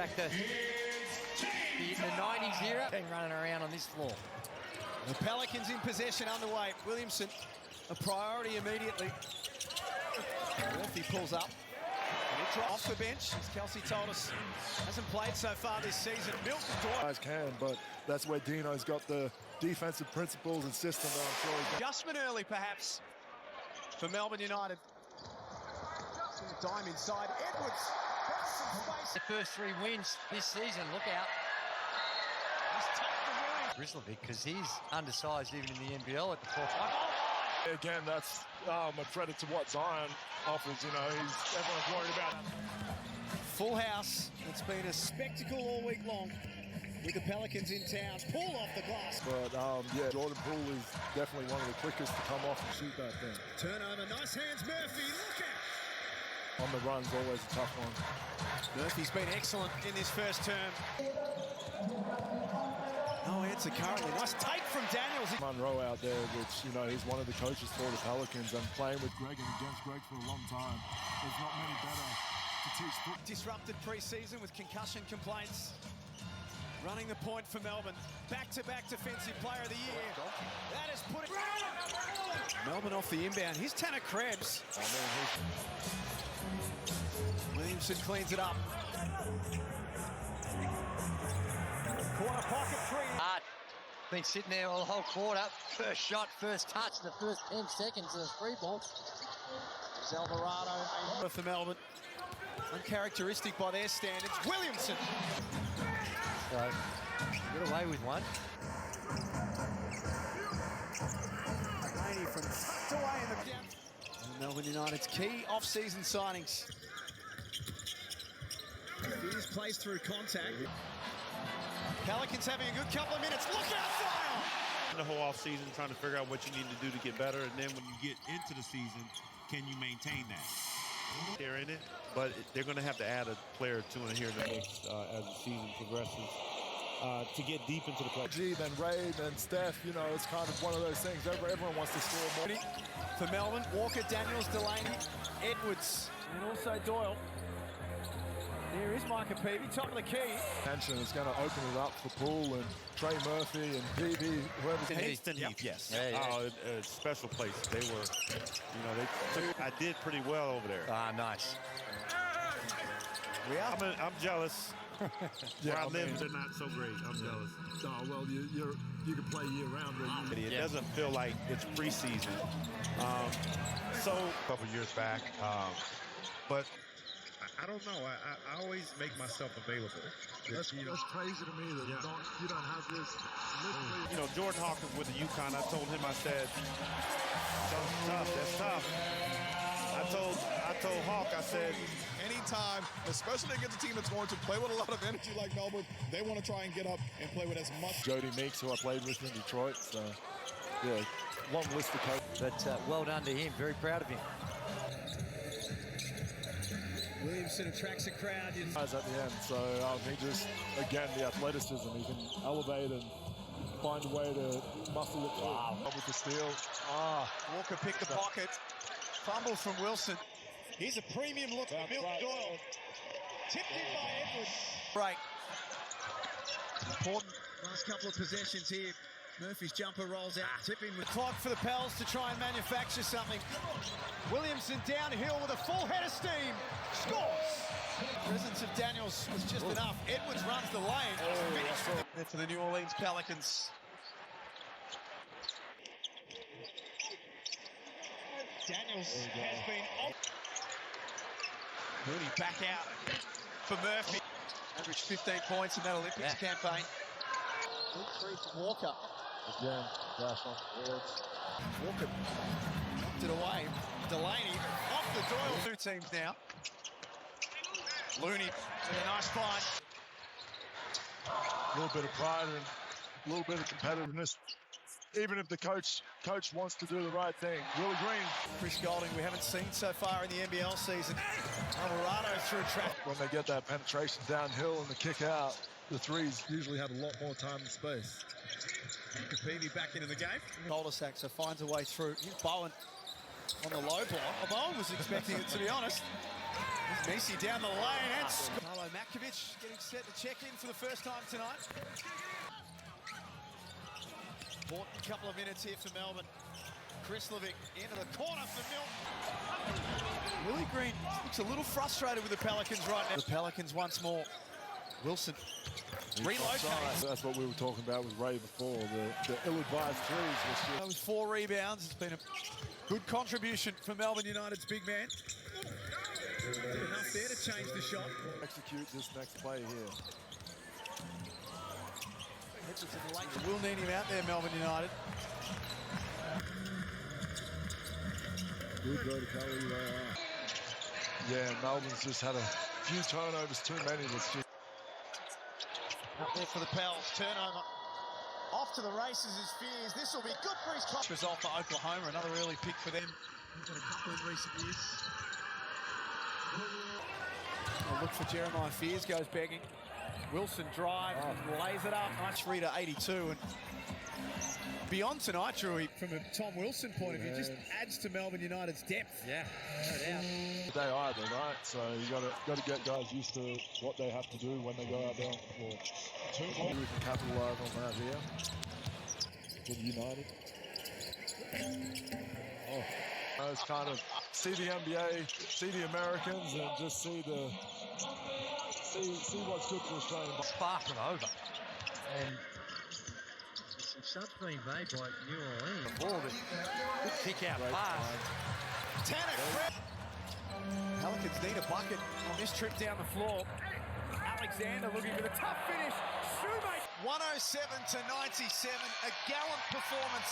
back to the 90s era. Been running around on this floor. The Pelicans in possession underway. Williamson, a priority immediately. Murphy pulls up. And he drops off the bench, as Kelsey told us. Hasn't played so far this season. Milton guys can, but that's where Dino's got the defensive principles and system that I'm sure he's got. Adjustment early, perhaps, for Melbourne United. Dime inside. Edwards. The first 3 wins this season. Look out. Grizzly, because he's undersized even in the NBL at the 4th one. Again, that's a credit to what Zion offers. You know, everyone's worried about it. Full house. It's been a spectacle all week long with the Pelicans in town. Poole off the glass. But yeah, Jordan Poole is definitely one of the quickest to come off and shoot that thing. Turnover, nice hands, Murphy. Look out! On the run's always a tough one. Murphy's been excellent in this first term. No answer currently. Nice take from Daniels. Monroe out there, which, you know, he's one of the coaches for the Pelicans, and playing with Greg and against Greg for a long time. There's not many better to teach football. Disrupted pre-season with concussion complaints. Running the point for Melbourne. Back-to-back defensive player of the year. That has put it... Melbourne off the inbound. Here's Tanner Krebs. Williamson cleans it up. Corner pocket three. Been sitting there all the whole quarter. First shot, first touch, the first 10 seconds of the free ball. Alvarado for Melbourne. Uncharacteristic by their standards. Williamson. So, get away with one. From tucked away in the down. Melbourne United's key off-season signings. Fears plays through contact. Pelicans having a good couple of minutes. Look out, fire! The whole off-season trying to figure out what you need to do to get better, and then when you get into the season, can you maintain that? They're in it, but they're going to have to add a player or two in here in the mix as the season progresses to get deep into the play. Then Ray, then Steph, you know, it's kind of one of those things. Everyone wants to score more. For Melbourne, Walker, Daniels, Delaney, Edwards, and also Doyle. Here is Micah Peavy, top of the key. Tension is going to open it up for Poole and Trey Murphy and Peavy, whoever's Haston Heath, yes. Yeah. Oh, a special place. They were, you know, I did pretty well over there. Nice. I'm jealous. Yeah, Where I live, they're not so great. I'm jealous. Oh, well, you can play year-round. It doesn't feel like it's preseason. So a couple years back, but I don't know. I always make myself available. That's crazy to me that you don't have this. You know, Jordan Hawkins with the UConn. I told him, I said, that's tough. I told Hawk, I said, anytime, especially against a team that's going to play with a lot of energy like Melbourne, they want to try and get up and play with as much. Jody Meeks, who I played with in Detroit. So, yeah, long list of coaches. But well done to him. Very proud of him. Williamson attracts a crowd. At the end, so he just, again, the athleticism. He can elevate and find a way to muscle it through. With the steal. Walker picked the pocket. Fumble from Wilson. Here's a premium look for Milton Doyle. Tipped in by Edwards. Break. Important last couple of possessions here. Murphy's jumper rolls out. Tip in with clock for the Pels to try and manufacture something. Williamson downhill with a full head of steam. Scores! The presence of Daniels was just enough. Edwards runs the lane. Finished for the New Orleans Pelicans. Daniels has been off. Mooney back out for Murphy. Averaged 15 points in that Olympics campaign. Good three from Walker. Again, dash off the boards. Walker knocked it away. Delaney off the Doyle. 2 teams now. Looney with a nice find. A little bit of pride and a little bit of competitiveness. Even if the coach wants to do the right thing. Willie Green. Chris Golding, we haven't seen so far in the NBL season. Alvarado through trap. When they get that penetration downhill and the kick out, the threes usually have a lot more time and space. Capini back into the game. Cul-de-sac, so finds a way through. Here's Bowen on the low block. Bowen was expecting it, to be honest. Here's Messi down the lane and Carlo Mack Petkovic getting set to check in for the first time tonight. Important couple of minutes here for Melbourne. Krislovic into the corner for Milton. Willie Green looks a little frustrated with the Pelicans right now. The Pelicans once more. Wilson relocates. That's what we were talking about with Ray before, the ill-advised threes. That was 4 rebounds. It's been a good contribution for Melbourne United's big man. Enough there to change the shot. Execute this next play here. We'll need him out there, Melbourne United. Good go to Kelly. Yeah, Melbourne's just had a few turnovers too many. Up there for the Pels, turnover. Off to the races is Fears. This will be good for his top result for Oklahoma. Another early pick for them. He's got a couple in recent years. A look for Jeremiah Fears, goes begging. Wilson drives and lays it up. Nice read at 82. And beyond tonight, Drew, from a Tom Wilson point of view, just adds to Melbourne United's depth. Yeah, no doubt. They either, right? So you got to get guys used to what they have to do when they go out there for 2 more. We can capitalise on that here for United. It's kind of see the NBA, see the Americans, and just see what's good for Australia. Sparking over. And some subs being made by New Orleans. Ball, good kick out pass. Tanner. Pelicans need a bucket on this trip down the floor. Alexander looking for the tough finish. Shoemate. 107 to 97. A gallant performance